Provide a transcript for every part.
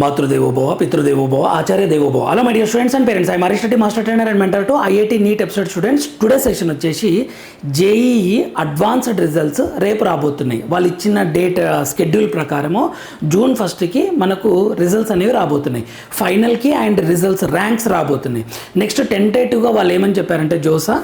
మాతృదేవోభవ పితృదేవోభవ ఆచార్య దేవోభవ. Hello my dear students and parents, I Marish Reddy, master trainer and mentor to IIT NEET episode students. Today session వచ్చేసి JEE advanced results రేపు రాబోతున్నాయి. వాళ్ళు ఇచ్చిన డేట్ షెడ్యూల్ ప్రకారము జూన్ 1కి మనకు రిజల్ట్స్ అనేవి రాబోతున్నాయి. ఫైనల్కి అండ్ రిజల్ట్స్ ర్యాంక్స్ రాబోతున్నాయి. నెక్స్ట్ టెంటేటివ్గా వాళ్ళు ఏమని చెప్పారంటే జోసా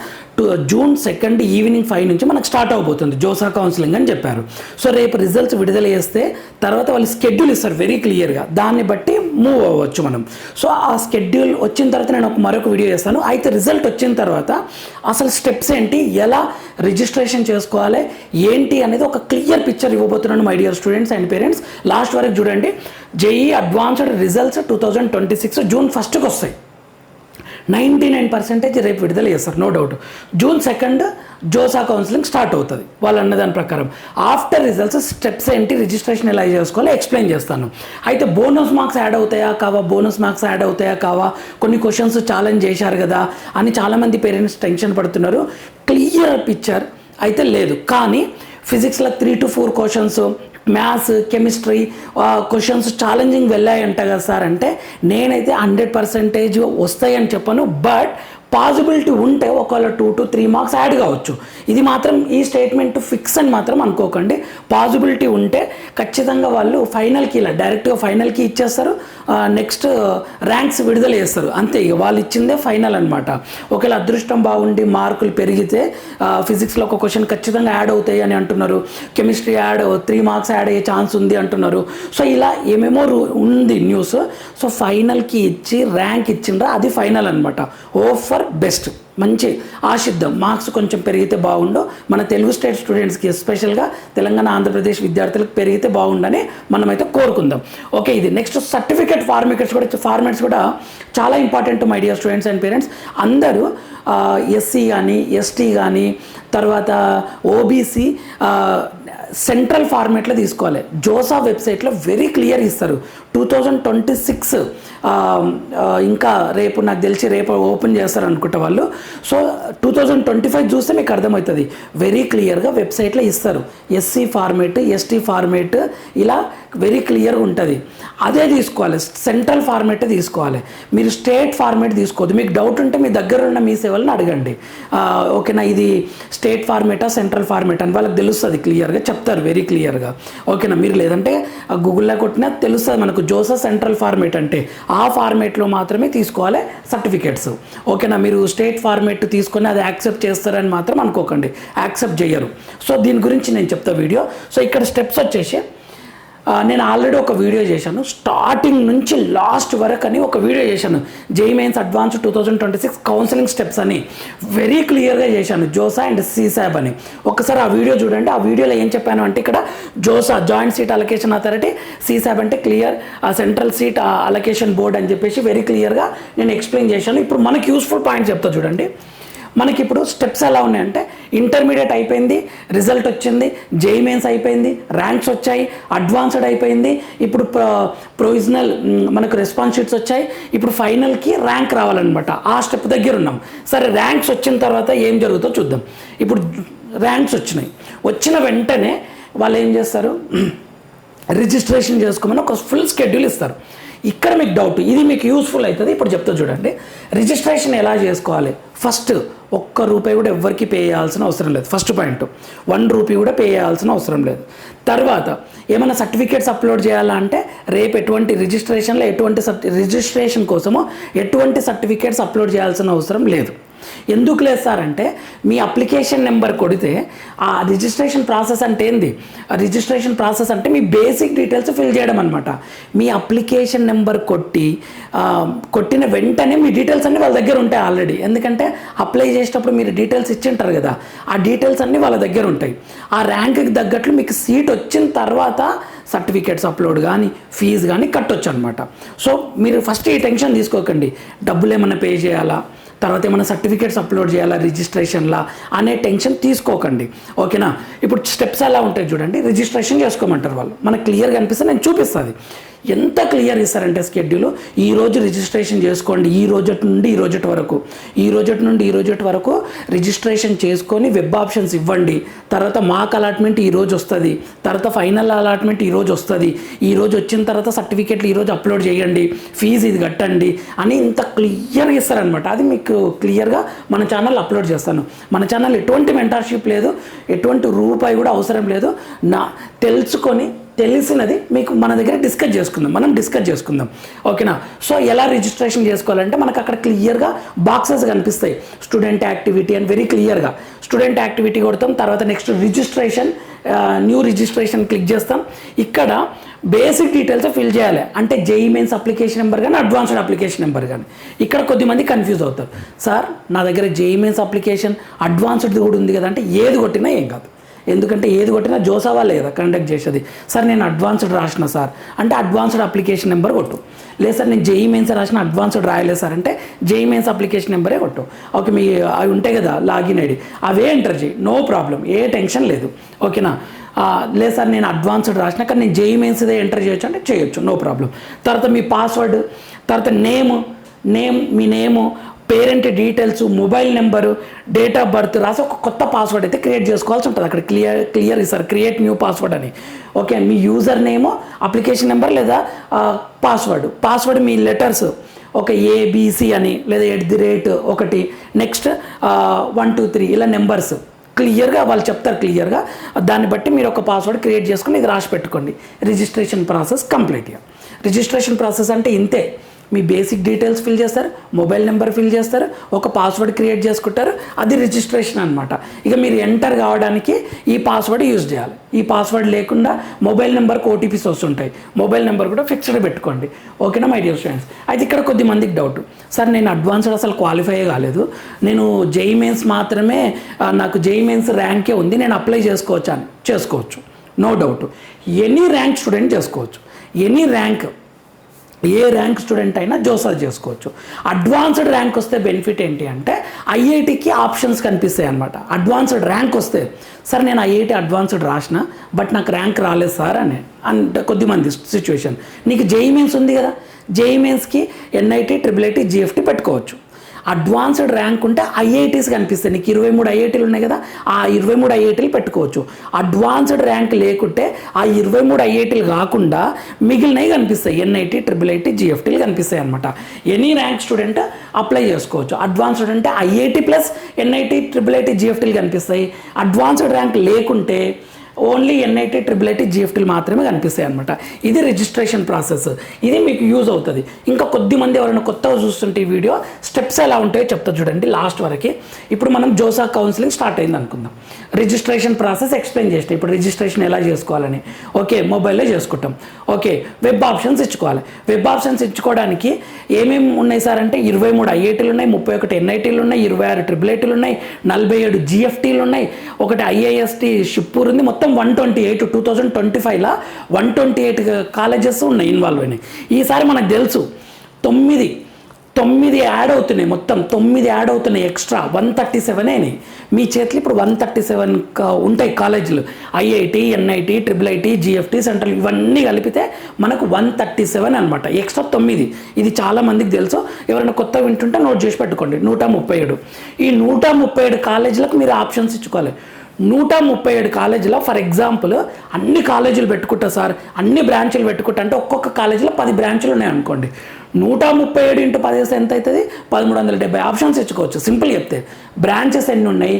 జూన్ 2 ఈవినింగ్ 5 నుంచి మనకు స్టార్ట్ అవబోతుంది జోసా కౌన్సిలింగ్ అని చెప్పారు. సో రేపు రిజల్ట్స్ విడుదల చేస్తే తర్వాత వాళ్ళు షెడ్యూల్ ఇస్తారు వెరీ క్లియర్గా, దాన్ని బట్టి మూవ్ అవ్వచ్చు మనం. సో ఆ షెడ్యూల్ వచ్చిన తర్వాత నేను మరొక వీడియో చేస్తాను. అయితే రిజల్ట్ వచ్చిన తర్వాత అసలు స్టెప్స్ ఏంటి, ఎలా రిజిస్ట్రేషన్ చేసుకోవాలి ఏంటి అనేది ఒక క్లియర్ పిక్చర్ ఇవ్వబోతున్నాను my dear students and parents. Last వరకు చూడండి. జేఈ అడ్వాన్స్డ్ రిజల్ట్స్ 2026 జూన్ 1కి వస్తాయి. 99% రేపు విడుదల చేస్తారు, no doubt. June 2 JoSAA counselling start అవుతుంది వాళ్ళు అన్నదాని ప్రకారం. ఆఫ్టర్ రిజల్ట్స్ స్టెప్స్ ఏంటి, రిజిస్ట్రేషన్ ఎలా చేసుకోవాలో ఎక్స్ప్లెయిన్ చేస్తాను. అయితే బోనస్ మార్క్స్ యాడ్ అవుతాయా కావా, బోనస్ మార్క్స్ యాడ్ అవుతాయా కావా, కొన్ని క్వశ్చన్స్ ఛాలెంజ్ చేశారు కదా అని చాలామంది పేరెంట్స్ టెన్షన్ పడుతున్నారు. క్లియర్ పిక్చర్ అయితే లేదు, కానీ ఫిజిక్స్లో 3 to 4 questions, maths, chemistry questions challenging వెళ్ళాయంట కదా సార్ అంటే నేనైతే 100% వస్తాయని చెప్పను. బట్ పాసిబిలిటీ ఉంటే ఒకవేళ 2 to 3 మార్క్స్ యాడ్ కావచ్చు. ఇది మాత్రం ఈ స్టేట్మెంట్ ఫిక్స్ అని మాత్రం అనుకోకండి. పాసిబిలిటీ ఉంటే ఖచ్చితంగా వాళ్ళు ఫైనల్కి ఇలా డైరెక్ట్గా ఫైనల్కి ఇచ్చేస్తారు, నెక్స్ట్ ర్యాంక్స్ విడుదల చేస్తారు, అంతే. ఇక వాళ్ళు ఇచ్చిందే ఫైనల్ అనమాట. ఒకవేళ అదృష్టం బాగుండి మార్కులు పెరిగితే ఫిజిక్స్లో ఒక క్వశ్చన్ ఖచ్చితంగా యాడ్ అవుతాయి అని అంటున్నారు, కెమిస్ట్రీ 3 మార్క్స్ యాడ్ అయ్యే ఛాన్స్ ఉంది అంటున్నారు. సో ఇలా ఏమేమో ఉంది న్యూస్. సో ఫైనల్కి ఇచ్చి ర్యాంక్ ఇచ్చిండ్రా అది ఫైనల్ అనమాట. ఫర్ బెస్ట్ మంచి ఆశిద్దాం, మార్క్స్ కొంచెం పెరిగితే బాగుండు మన తెలుగు స్టేట్ స్టూడెంట్స్కి, ఎస్పెషల్గా తెలంగాణ ఆంధ్రప్రదేశ్ విద్యార్థులకు పెరిగితే బాగుండని మనమైతే కోరుకుందాం. ఓకే, ఇది నెక్స్ట్ సర్టిఫికేట్ ఫార్మాట్స్ కూడా చాలా important my dear students and parents. అందరూ ఎస్సీ కానీ ఎస్టీ కానీ తర్వాత ఓబీసీ సెంట్రల్ ఫార్మేట్లో తీసుకోవాలి. జోసా వెబ్సైట్లో వెరీ క్లియర్ ఇస్తారు. 2026 ఇంకా రేపు నాకు తెలిసి రేపు ఓపెన్ చేస్తారు అనుకుంటా వాళ్ళు. సో 2025 చూస్తే మీకు అర్థమవుతుంది, వెరీ క్లియర్గా వెబ్సైట్లో ఇస్తారు. ఎస్సీ ఫార్మేట్, ఎస్టీ ఫార్మేట్ ఇలా వెరీ క్లియర్గా ఉంటుంది. అదే తీసుకోవాలి, సెంట్రల్ ఫార్మేట్ తీసుకోవాలి. మీరు స్టేట్ ఫార్మేట్ తీసుకోవద్దు. మీకు డౌట్ ఉంటే మీ దగ్గర ఉన్న మీ సేవలను అడగండి. ఓకేనా, ఇది స్టేట్ ఫార్మేటా సెంట్రల్ ఫార్మేట్ అని వాళ్ళకి తెలుస్తుంది, క్లియర్గా చెప్తారు వెరీ క్లియర్గా. ఓకేనా, మీరు లేదంటే గూగుల్లో కొట్టినా తెలుస్తుంది మనకు జోసా సెంట్రల్ ఫార్మేట్ అంటే. ఆ ఫార్మేట్లో మాత్రమే తీసుకోవాలి సర్టిఫికేట్స్. ఓకేనా, మీరు స్టేట్ ఫార్మేట్ తీసుకొని అది యాక్సెప్ట్ చేస్తారని మాత్రం అనుకోకండి, యాక్సెప్ట్ చేయరు. సో దీని గురించి నేను చెప్తా వీడియో. సో ఇక్కడ స్టెప్స్ వచ్చేసి నేను ఆల్రెడీ ఒక వీడియో చేశాను, స్టార్టింగ్ నుంచి లాస్ట్ వరకు అని ఒక వీడియో చేశాను. JEE mains advance 2026 counselling steps అని వెరీ క్లియర్గా చేశాను, జోసా అండ్ సీసాబ్ అని. ఒకసారి ఆ వీడియో చూడండి. ఆ వీడియోలో ఏం చెప్పాను అంటే ఇక్కడ JoSAA joint seat allocation authority, CSAB అంటే clear central seat allocation board అని చెప్పేసి వెరీ క్లియర్గా నేను ఎక్స్ప్లెయిన్ చేశాను. ఇప్పుడు మనకి యూస్ఫుల్ పాయింట్ చెప్తా చూడండి. మనకి ఇప్పుడు స్టెప్స్ ఎలా ఉన్నాయంటే ఇంటర్మీడియట్ అయిపోయింది, రిజల్ట్ వచ్చింది, జేఈ మెయిన్స్ అయిపోయింది, ర్యాంక్స్ వచ్చాయి, అడ్వాన్స్డ్ అయిపోయింది, ఇప్పుడు ప్రొవిజనల్ మనకు రెస్పాన్స్ షీట్స్ వచ్చాయి, ఇప్పుడు ఫైనల్కి ర్యాంక్ రావాలన్నమాట. ఆ స్టెప్ దగ్గర ఉన్నాం. సరే, ర్యాంక్స్ వచ్చిన తర్వాత ఏం జరుగుతుందో చూద్దాం. ఇప్పుడు ర్యాంక్స్ వచ్చిన వెంటనే వాళ్ళు ఏం చేస్తారు, రిజిస్ట్రేషన్ చేసుకోమని ఒక ఫుల్ షెడ్యూల్ ఇస్తారు. ఇక్కడ మీకు డౌట్, ఇది మీకు యూస్ఫుల్ అవుతుంది, ఇప్పుడు చెప్తా చూడండి. రిజిస్ట్రేషన్ ఎలా చేసుకోవాలి, ఫస్ట్ ₹1 కూడా ఎవరికి పే చేయాల్సిన అవసరం లేదు. ఫస్ట్ పాయింట్, ₹1 కూడా పే చేయాల్సిన అవసరం లేదు. తర్వాత ఏమైనా సర్టిఫికేట్స్ అప్లోడ్ చేయాలంటే రేపు ఎటువంటి రిజిస్ట్రేషన్ కోసము ఎటువంటి సర్టిఫికేట్స్ అప్లోడ్ చేయాల్సిన అవసరం లేదు. ఎందుకు లేదు సార్ అంటే మీ అప్లికేషన్ నెంబర్ కొడితే ఆ రిజిస్ట్రేషన్ ప్రాసెస్ అంటే ఏంది, రిజిస్ట్రేషన్ ప్రాసెస్ అంటే మీ బేసిక్ డీటెయిల్స్ ఫిల్ చేయడం అనమాట. మీ అప్లికేషన్ నెంబర్ కొట్టిన వెంటనే మీ డీటెయిల్స్ అన్నీ వాళ్ళ దగ్గర ఉంటాయి ఆల్రెడీ. ఎందుకంటే అప్లై చేసేటప్పుడు మీరు డీటెయిల్స్ ఇచ్చింటారు కదా, ఆ డీటెయిల్స్ అన్నీ వాళ్ళ దగ్గర ఉంటాయి. ఆ ర్యాంక్కి తగ్గట్లు మీకు సీట్ వచ్చిన తర్వాత సర్టిఫికేట్స్ అప్లోడ్ కానీ ఫీజు కానీ కట్టొచ్చు అనమాట. సో మీరు ఫస్ట్ ఈ టెన్షన్ తీసుకోకండి, డబ్బులు ఏమైనా పే చేయాలా, తర్వాత ఏమైనా సర్టిఫికేట్స్ అప్లోడ్ చేయాలా రిజిస్ట్రేషన్లా అనే టెన్షన్ తీసుకోకండి. ఓకేనా, ఇప్పుడు స్టెప్స్ ఎలా ఉంటాయి చూడండి. రిజిస్ట్రేషన్ చేసుకోమంటారు వాళ్ళు, మనకు క్లియర్గా అనిపిస్తే నేను చూపిస్తుంది. ఎంత క్లియర్ ఇస్తారంటే షెడ్యూల్, ఈ రోజు రిజిస్ట్రేషన్ చేసుకోండి, ఈ రోజు నుండి ఈ రోజు వరకు, ఈ రోజు నుండి ఈ రోజు వరకు రిజిస్ట్రేషన్ చేసుకొని వెబ్ ఆప్షన్స్ ఇవ్వండి, తర్వాత మాక్ అలాట్మెంట్ ఈ రోజు వస్తుంది, తర్వాత ఫైనల్ అలాట్మెంట్ ఈ రోజు వస్తుంది, ఈ రోజు వచ్చిన తర్వాత సర్టిఫికేట్లు ఈరోజు అప్లోడ్ చేయండి, ఫీజు ఇది కట్టండి అని ఇంత క్లియర్గా ఇస్తారనమాట. అది మీకు క్లియర్గా మన ఛానల్ అప్లోడ్ చేస్తాను. మన ఛానల్ ఎటువంటి మెంటర్షిప్ లేదు, ఎటువంటి రూపాయి కూడా అవసరం లేదు. తెలుసుకొని తెలిసినది మీకు మన దగ్గర మనం డిస్కస్ చేసుకుందాం, ఓకేనా. సో ఎలా రిజిస్ట్రేషన్ చేసుకోవాలంటే మనకు అక్కడ క్లియర్గా బాక్సెస్ కనిపిస్తాయి, స్టూడెంట్ యాక్టివిటీ అని వెరీ క్లియర్గా స్టూడెంట్ యాక్టివిటీ కొడతాం. తర్వాత next registration, new registration click చేస్తాం. ఇక్కడ బేసిక్ డీటెయిల్స్ ఫిల్ చేయాలి, అంటే జేఈ మెయిన్స్ అప్లికేషన్ నెంబర్ కానీ అడ్వాన్స్డ్ అప్లికేషన్ నెంబర్ కానీ. ఇక్కడ కొద్దిమంది కన్ఫ్యూజ్ అవుతారు, సార్ నా దగ్గర జేఈ మెయిన్స్ అప్లికేషన్ అడ్వాన్స్డ్ది కూడా ఉంది కదా అంటే ఏది కొట్టినా ఏం కాదు, ఎందుకంటే ఏది కొట్టినా జోసా వాళ్ళే కదా కండక్ట్ చేసేది. సార్ నేను అడ్వాన్స్డ్ రాసిన సార్ అంటే అడ్వాన్స్డ్ అప్లికేషన్ నెంబర్ కొట్టు, లేదు సార్ నేను జేఈ మెయిన్స్ రాసిన అడ్వాన్స్డ్ రాయలేదు సార్ అంటే జేఈ మెయిన్స్ అప్లికేషన్ నెంబరే కొట్టు. ఓకే, మీ అవి ఉంటాయి కదా లాగిన్ ఐడి, అవే ఎంటర్ చేయి, నో ప్రాబ్లం, ఏ టెన్షన్ లేదు, ఓకేనా. లేదు సార్ నేను అడ్వాన్స్డ్ రాసిన కానీ నేను జేఈ మెయిన్స్దే ఎంటర్ చేయొచ్చు అంటే చేయొచ్చు, నో ప్రాబ్లం. తర్వాత మీ పాస్వర్డ్, తర్వాత మీ name, parent details, mobile number, date of birth రాసి ఒక కొత్త పాస్వర్డ్ అయితే క్రియేట్ చేసుకోవాల్సి ఉంటుంది. అక్కడ క్లియర్ ఇస్తారు క్రియేట్ న్యూ పాస్వర్డ్ అని. ఓకే, మీ యూజర్ నేము, అప్లికేషన్ నెంబర్ లేదా పాస్వర్డ్ మీ లెటర్స్, ఒక ఏబిసి అని లేదా @ 1, నెక్స్ట్ 1 2 3 ఇలా నెంబర్స్ క్లియర్గా వాళ్ళు చెప్తారు. క్లియర్గా దాన్ని బట్టి మీరు ఒక పాస్వర్డ్ క్రియేట్ చేసుకుని ఇది రాసి పెట్టుకోండి. రిజిస్ట్రేషన్ ప్రాసెస్ కంప్లీట్గా. రిజిస్ట్రేషన్ ప్రాసెస్ అంటే ఇంతే, మీ బేసిక్ డీటెయిల్స్ ఫిల్ చేస్తారు, మొబైల్ నెంబర్ ఫిల్ చేస్తారు, ఒక పాస్వర్డ్ క్రియేట్ చేసుకుంటారు, అది రిజిస్ట్రేషన్ అనమాట. ఇక మీరు ఎంటర్ కావడానికి ఈ పాస్వర్డ్ యూజ్ చేయాలి. ఈ పాస్వర్డ్ లేకుండా మొబైల్ నెంబర్కి ఓటీపీస్ వస్తుంటాయి, మొబైల్ నెంబర్ కూడా ఫిక్స్డ్ పెట్టుకోండి, ఓకేనా మై డియర్ స్టూడెంట్స్. అయితే ఇక్కడ కొద్దిమందికి డౌట్, సార్ నేను అడ్వాన్స్డ్ అసలు క్వాలిఫై కాలేదు, నేను జేఈ మెయిన్స్ మాత్రమే, నాకు జేఈ మెయిన్స్ ర్యాంకే ఉంది, నేను అప్లై చేసుకోవచ్చా అని. చేసుకోవచ్చు, no doubt, any rank student చేసుకోవచ్చు, ఎనీ ర్యాంక్, ఏ ర్యాంక్ స్టూడెంట్ అయినా జోసా చేసుకోవచ్చు. అడ్వాన్స్డ్ ర్యాంక్ వస్తే బెనిఫిట్ ఏంటి అంటే ఐఐటికి ఆప్షన్స్ కనిపిస్తాయి అనమాట. అడ్వాన్స్డ్ ర్యాంక్ వస్తే సార్ నేను ఐఐటి అడ్వాన్స్డ్ రాసిన బట్ నాకు ర్యాంక్ రాలేదు సార్ అని అంటే కొద్దిమంది సిచ్యువేషన్. నీకు జేఈ మెయిన్స్ ఉంది కదా, జేఈ మెయిన్స్కి ఎన్ఐటి, ట్రిపుల్ జిఎఫ్టీ పెట్టుకోవచ్చు. అడ్వాన్స్డ్ ర్యాంక్ ఉంటే ఐఐటీస్ కనిపిస్తాయి, నీకు 23 ఐఐటీలు ఉన్నాయి కదా, ఆ 23 ఐఐటీలు పెట్టుకోవచ్చు. అడ్వాన్స్డ్ ర్యాంక్ లేకుంటే ఆ 23 ఐఐటీలు కాకుండా మిగిలినవి కనిపిస్తాయి, ఎన్ఐటి, ట్రిపుల్ జిఎఫ్టీలు కనిపిస్తాయి అనమాట. ఎనీ ర్యాంక్ స్టూడెంట్ అప్లై చేసుకోవచ్చు. అడ్వాన్స్డ్ అంటే ఐఐటి ప్లస్ ఎన్ఐటి, ట్రిపుల్ జిఎఫ్టీలు కనిపిస్తాయి. అడ్వాన్స్డ్ ర్యాంక్ లేకుంటే ఓన్లీ ఎన్ఐటి, ట్రిపుల్ జిఎఫ్టీలు మాత్రమే కనిపిస్తాయి అనమాట. ఇది రిజిస్ట్రేషన్ ప్రాసెస్, ఇది మీకు యూజ్ అవుతుంది. ఇంకా కొద్దిమంది ఎవరైనా కొత్తగా చూస్తుంటే ఈ వీడియో స్టెప్స్ ఎలా ఉంటాయో చెప్తా చూడండి లాస్ట్ వరకు. ఇప్పుడు మనం జోసా కౌన్సిలింగ్ స్టార్ట్ అయింది అనుకుందాం, రిజిస్ట్రేషన్ ప్రాసెస్ ఎక్స్ప్లెయిన్ చేస్తాం. ఇప్పుడు రిజిస్ట్రేషన్ ఎలా చేసుకోవాలని, ఓకే మొబైల్లో చేసుకుంటాం. ఓకే, వెబ్ ఆప్షన్స్ ఇచ్చుకోవాలి. వెబ్ ఆప్షన్స్ ఇచ్చుకోవడానికి ఏమేమి ఉన్నాయి సార్ అంటే 23 ఐఐటీలు ఉన్నాయి, 31 ఎన్ఐటీలు ఉన్నాయి, 26 ట్రిపుల్ ఐటీలు ఉన్నాయి, 47 జిఎఫ్టీలు ఉన్నాయి, ఒకటి ఐఐఎస్టి షిప్పూర్ ఉంది. మొత్తం 128, 2025లో 128 కాలేజెస్ ఉన్నాయి, ఇన్వాల్వ్ అయినాయి. ఈసారి మనకు తెలుసు 9 యాడ్ అవుతున్నాయి, మొత్తం 9 యాడ్ అవుతున్నాయి, ఎక్స్ట్రా 137 అయినాయి. మీ చేతిలో ఇప్పుడు 137 ఉంటాయి కాలేజీలు, IIT, NIT, triple GFT, central, ఇవన్నీ కలిపితే మనకు 137 అనమాట, ఎక్స్ట్రా 9. ఇది చాలా మందికి తెలుసు, ఎవరైనా కొత్త వింటుంటే నోట్ చేసి పెట్టుకోండి. 137, ఈ 137 కాలేజీలకు మీరు ఆప్షన్స్ ఇచ్చుకోవాలి. 137 కాలేజీలో ఫర్ ఎగ్జాంపుల్ అన్ని కాలేజీలు పెట్టుకుంటా సార్, అన్ని బ్రాంచులు పెట్టుకుంటా అంటే ఒక్కొక్క కాలేజీలో 10 బ్రాంచులు ఉన్నాయి అనుకోండి, 137 × 10 ఎంత అవుతుంది, 1370 ఆప్షన్స్ ఇచ్చుకోవచ్చు. సింపుల్ చెప్తే బ్రాంచెస్ ఎన్ని ఉన్నాయి,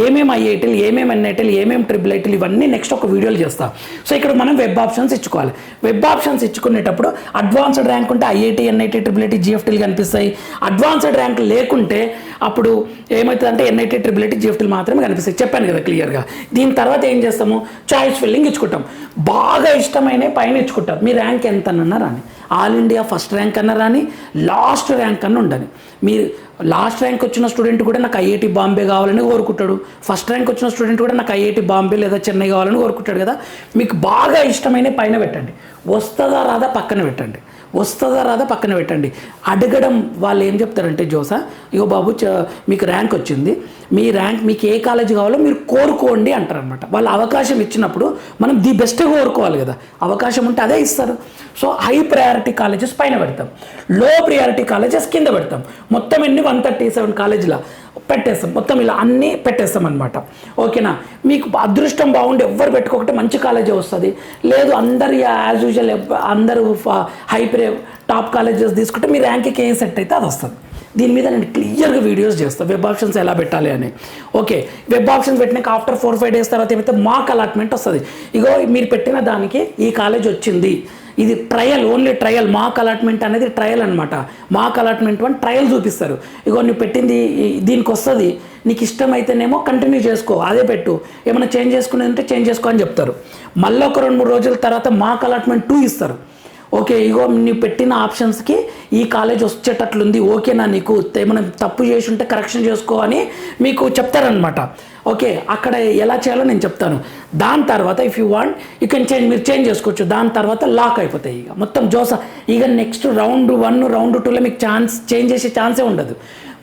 ఏమేమి ఐఐటీలు, ఏమేమి ఎన్ఐటీలు, ఏమేమి ట్రిపుల్ ఐటీలు, ఇవన్నీ నెక్స్ట్ ఒక వీడియోలు చేస్తాం. సో ఇక్కడ మనం వెబ్ ఆప్షన్స్ ఇచ్చుకోవాలి. వెబ్ ఆప్షన్స్ ఇచ్చుకునేటప్పుడు అడ్వాన్స్డ్ ర్యాంక్ ఉంటే ఐఐటి, ఎన్ఐటి, ట్రిపుల్ జిఎఫ్టీలు కనిపిస్తాయి. అడ్వాన్స్డ్ ర్యాంక్ లేకుంటే అప్పుడు ఏమవుతుందంటే ఎన్ఐటి, ట్రిపుల్ జిఎఫ్టీలు మాత్రమే కనిపిస్తాయి. చెప్పాను కదా క్లియర్గా. దీని తర్వాత ఏం చేస్తాము, చాయిస్ ఫిల్లింగ్ ఇచ్చుకుంటాం. బాగా ఇష్టమైన పైన ఇచ్చుకుంటాం, మీ ర్యాంక్ ఎంత అన్నా రాని, ఆల్ ఇండియా ఫస్ట్ ర్యాంక్ అన్నా రాని, లాస్ట్ ర్యాంక్ అన్న ఉండని. మీరు లాస్ట్ ర్యాంక్ వచ్చిన స్టూడెంట్ కూడా నాకు ఐఐటి బాంబే కావాలని కోరుకుంటాడు, ఫస్ట్ ర్యాంక్ వచ్చిన స్టూడెంట్ కూడా నాకు ఐఐటి బాంబే లేదా చెన్నై కావాలని కోరుకుంటాడు కదా. మీకు బాగా ఇష్టమైన పైన పెట్టండి, వస్తుందా రాదా పక్కన పెట్టండి. వస్తుందా రాదా పక్కన పెట్టండి. అడగడం వాళ్ళు ఏం చెప్తారంటే, జోసా ఇగో బాబు మీకు ర్యాంక్ వచ్చింది, మీ ర్యాంక్ మీకు ఏ కాలేజ్ కావాలో మీరు కోరుకోండి అంటారనమాట. వాళ్ళు అవకాశం ఇచ్చినప్పుడు మనం ది బెస్ట్ కోరుకోవాలి కదా, అవకాశం ఉంటే అదే ఇస్తారు. సో హై ప్రయారిటీ కాలేజెస్ పైన పెడతాం, లో ప్రియారిటీ కాలేజెస్ కింద పెడతాం. మొత్తం ఎన్ని 137 కాలేజీల పెట్టేస్తాం, మొత్తం ఇలా అన్నీ పెట్టేస్తాం అనమాట. ఓకేనా, మీకు అదృష్టం బాగుండి ఎవ్వరు పెట్టుకోకపోతే మంచి కాలేజే వస్తుంది. లేదు అందరు యాజ్ యూజువల్ అందరూ హై టాప్ కాలేజెస్ తీసుకుంటే మీ ర్యాంక్కి ఏం సెట్ అయితే అది వస్తుంది. దీని మీద నేను క్లియర్గా వీడియోస్ చేస్తాను, వెబ్ ఆప్షన్స్ ఎలా పెట్టాలి అని. ఓకే, వెబ్ ఆప్షన్స్ పెట్టినాక ఆఫ్టర్ 4-5 డేస్ తర్వాత ఏమైతే మాక్ అలాట్మెంట్ వస్తుంది. ఇగో మీరు పెట్టిన దానికి ఈ కాలేజ్ వచ్చింది, ఇది ట్రయల్, ఓన్లీ ట్రయల్. మాక్ అలాట్మెంట్ అనేది ట్రయల్ అనమాట. మాక్ అలాట్మెంట్ అని ట్రయల్ చూపిస్తారు. ఇగో నువ్వు పెట్టింది దీనికి వస్తుంది, నీకు ఇష్టమైతేనేమో కంటిన్యూ చేసుకో, అదే పెట్టు, ఏమైనా చేంజ్ చేసుకునేదంటే చేంజ్ చేసుకో అని చెప్తారు. మళ్ళీ ఒక 2-3 రోజుల తర్వాత మాక్ అలాట్మెంట్ 2 ఇస్తారు. ఓకే, ఇగో నీవు పెట్టిన ఆప్షన్స్కి ఈ కాలేజ్ వచ్చేటట్లుంది, ఓకేనా, నీకు ఏమైనా తప్పు చేసి ఉంటే కరెక్షన్ చేసుకో అని మీకు చెప్తారనమాట. ఓకే, అక్కడ ఎలా చేయాలో నేను చెప్తాను. దాని తర్వాత if you want you can change, మీరు చేంజ్ చేసుకోవచ్చు. దాని తర్వాత లాక్ అయిపోతాయి ఇక మొత్తం జోసా. ఇక నెక్స్ట్ రౌండ్ 1 రౌండ్ 2లో మీకు చేంజ్ చేసే ఛాన్సే ఉండదు.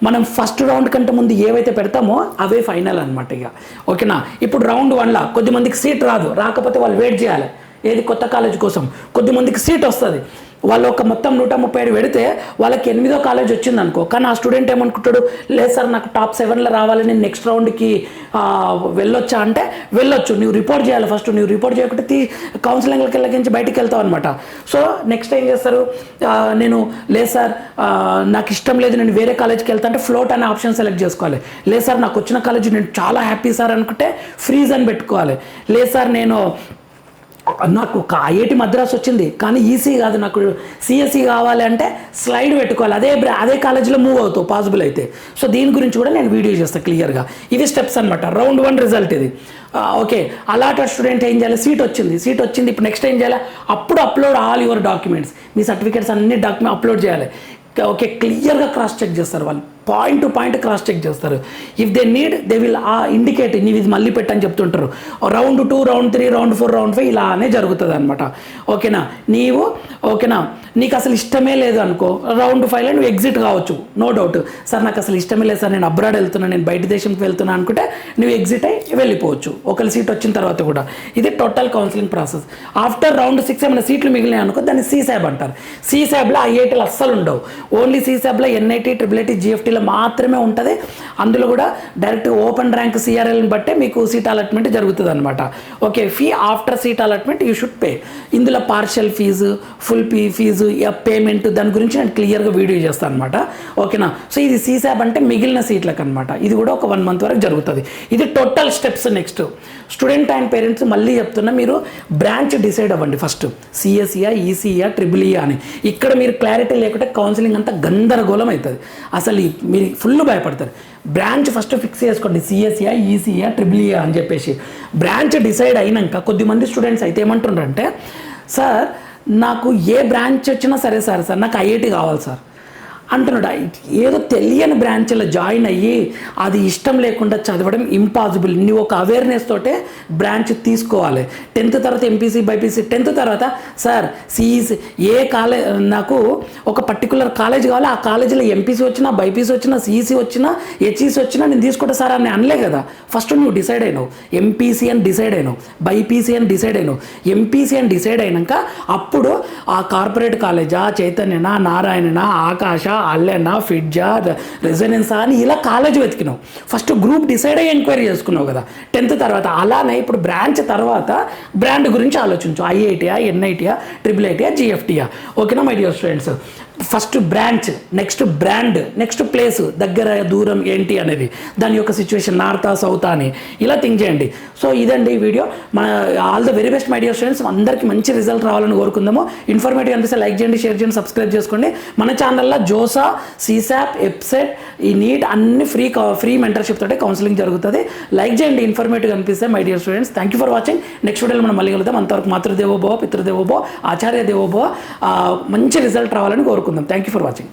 మనం ఫస్ట్ రౌండ్ కంటే ముందు ఏవైతే పెడతామో అవే ఫైనల్ అనమాట ఇక. ఓకేనా, ఇప్పుడు రౌండ్ 1లో కొద్దిమందికి సీట్ రాదు, రాకపోతే వాళ్ళు వెయిట్ చేయాలి ఏది కొత్త కాలేజ్ కోసం. కొద్దిమందికి సీట్ వస్తుంది, వాళ్ళు ఒక మొత్తం 137 పెడితే వాళ్ళకి 8వ కాలేజ్ వచ్చింది అనుకో, కానీ ఆ స్టూడెంట్ ఏమనుకుంటాడు, లేదు సార్ నాకు టాప్ 7లో రావాలి, నేను నెక్స్ట్ రౌండ్కి వెళ్ళొచ్చా అంటే వెళ్ళొచ్చు. నువ్వు రిపోర్ట్ చేయాలి ఫస్ట్, నువ్వు రిపోర్ట్ చేయకుంటే కౌన్సిలింగ్కి వెళ్ళకించి బయటికి వెళ్తావు అనమాట. సో నెక్స్ట్ ఏం చేస్తారు, నేను లేదు సార్ నాకు ఇష్టం లేదు, నేను వేరే కాలేజ్కి వెళ్తా అంటే ఫ్లోట్ అనే ఆప్షన్ సెలెక్ట్ చేసుకోవాలి. లేదు సార్ నాకు వచ్చిన కాలేజ్ నేను చాలా హ్యాపీ సార్ అనుకుంటే ఫ్రీజ్ అని పెట్టుకోవాలి. లేదు సార్ నాకు ఐఐటి మద్రాస్ వచ్చింది కానీ ఈసీ కాదు, నాకు సిఎస్ఈ కావాలి అంటే స్లైడ్ పెట్టుకోవాలి, అదే కాలేజీలో మూవ్ అవుతావు పాసిబుల్ అయితే. సో దీని గురించి కూడా నేను వీడియో చేస్తాను క్లియర్గా. ఇవి స్టెప్స్ అనమాట. రౌండ్ 1 రిజల్ట్ ఇది. ఓకే, అలాటెడ్ స్టూడెంట్ ఏం చేయాలి, సీట్ వచ్చింది, ఇప్పుడు నెక్స్ట్ ఏం చేయాలి, అప్పుడు అప్లోడ్ ఆల్ యువర్ డాక్యుమెంట్స్, మీ సర్టిఫికేట్స్ అన్ని అప్లోడ్ చేయాలి. ఓకే, క్లియర్గా క్రాస్ చెక్ చేస్తారు వాళ్ళు, point to point cross check చేస్తారు. If they need they will indicate, నీవు ఇది మళ్ళీ పెట్టని చెప్తుంటారు. రౌండ్ 2 రౌండ్ 3 రౌండ్ 4 రౌండ్ 5 ఇలానే జరుగుతుంది అనమాట. ఓకేనా, నీకు అసలు ఇష్టమే లేదు అనుకో, రౌండ్ 5లో నువ్వు ఎగ్జిట్ కావచ్చు, నో డౌట్. సార్ నాకు అసలు ఇష్టమే లేదు సార్, నేను అబ్రాడ్ వెళ్తున్నా, నేను బయట దేశంకి వెళ్తున్నా అనుకుంటే నువ్వు ఎగ్జిట్ అయ్యి వెళ్ళిపోవచ్చు ఒకవేళ సీట్ వచ్చిన తర్వాత కూడా. ఇది total counselling process. After round 6 ఏమైనా సీట్లు మిగిలినాయి అనుకో, దాన్ని సీసాబ్ అంటారు. సీసాబ్లో ఐఐటీలు అస్సలు ఉండవు, ఓన్లీ సీసాబ్లో ఎన్ఐటీ, ట్రిపుల్ జీఎఫ్టీలో మాత్రమే ఉంటుంది. అందులో కూడా డైరెక్ట్ ఓపెన్ ర్యాంక్ సిఆర్ఎల్ని బట్టే మీకు సీట్ అలాట్మెంట్ జరుగుతుంది అనమాట. Okay, fee after seat allotment you should pay. ఇందులో partial fees, full fees, payment, దాని గురించి నేను క్లియర్గా వీడియో చేస్తాను అనమాట. ఓకేనా, సో ఇది సీసాబ్ అంటే మిగిలిన సీట్లకు అనమాట. ఇది కూడా ఒక 1 మంత్ వరకు జరుగుతుంది. ఇది total steps. Next student and parents మళ్ళీ చెప్తున్నా, మీరు బ్రాంచ్ డిసైడ్ అవ్వండి ఫస్ట్, సిఎస్ఈయా, ఈసీఈయా, ట్రిపుల్ఈయా అని. ఇక్కడ మీరు క్లారిటీ లేకుంటే కౌన్సిలింగ్ అంతా గందరగోళం అవుతుంది, అసలు మీరు ఫుల్ భయపడతారు. బ్రాంచ్ ఫస్ట్ ఫిక్స్ చేసుకోండి, సిఎస్ఈయా, ఈసీఈయా, ట్రిపుల్ఈయా అని చెప్పేసి. బ్రాంచ్ డిసైడ్ అయినాక కొద్దిమంది స్టూడెంట్స్ అయితే ఏమంటుండ్రంటే, సార్ నాకు ఏ బ్రాంచ్ వచ్చినా సరే సార్ నాకు ఐఐటి కావాలి సార్ అంటున్నాడు. ఏదో తెలియని బ్రాంచ్లో జాయిన్ అయ్యి అది ఇష్టం లేకుండా చదవడం ఇంపాసిబుల్. నువ్వు ఒక అవేర్నెస్ తోటే బ్రాంచ్ తీసుకోవాలి. 10th తర్వాత ఎంపీసీ, బైపీసీ, 10th తర్వాత సార్ సిఈసి ఏ కాలేజ్, నాకు ఒక పర్టికులర్ కాలేజ్ కావాలి, ఆ కాలేజీలో ఎంపీసీ వచ్చినా, బైపీసీ వచ్చినా, సిఈసి వచ్చినా, హెచ్ఈసి వచ్చినా నేను తీసుకుంటా సార్ అని అనలే కదా. ఫస్ట్ నువ్వు డిసైడ్ అయినావు, ఎంపీసీ అని డిసైడ్ అయినావు, బైపీసీ అని డిసైడ్ అయినావు. ఎంపీసీ అని డిసైడ్ అయినాక అప్పుడు ఆ కార్పొరేట్ కాలేజా, చైతన్యనా, నారాయణనా, ఆకాశ, అల్లెనా, ఫిడ్జా, రెసిడెన్సా అని ఇలా కాలేజ్ వెతికినావు. ఫస్ట్ గ్రూప్ డిసైడ్ అయ్యి ఎంక్వైరీ చేసుకున్నావు కదా 10th తర్వాత. అలానే ఇప్పుడు బ్రాంచ్ తర్వాత బ్రాండ్ గురించి ఆలోచించు, ఐఐటియా, ఎన్ఐటియా, ట్రిపుల్ ఐటియా, జిఎఫ్టీయా. ఓకేనా my dear students, first branch, next brand, next place, దగ్గర దూరం ఏంటి అనేది, దాని యొక్క సిచ్యువేషన్, నార్తా సౌతా అని ఇలా థింక్ చేయండి. సో ఇదండి ఈ వీడియో. మన all the very best my dear students, అందరికీ మంచి రిజల్ట్ రావాలని కోరుకుందాము. ఇన్ఫర్మేటివ్ అనిపిస్తే లైక్ చేయండి, షేర్ చేయండి, సబ్స్క్రైబ్ చేసుకోండి. మన ఛానల్లో జోసా, సీసాప్, ఎప్సెట్, ఈ నీట్ అన్ని ఫ్రీ మెంటర్షిప్ తోటి కౌన్సిలింగ్ జరుగుతుంది. లైక్ చేయండి ఇన్ఫర్మేటివ్ అనిపిస్తే my dear students. Thank you for watching. Next వీడియోలో మనం మళ్ళీ కలుద్దాం. అంతవరకు మాతృదేవోభవ, పితృదేవోభవ, ఆచార్య దేవోభవ. మంచి రిజల్ట్ రావాలని కోరుకుందాం. Thank you for watching.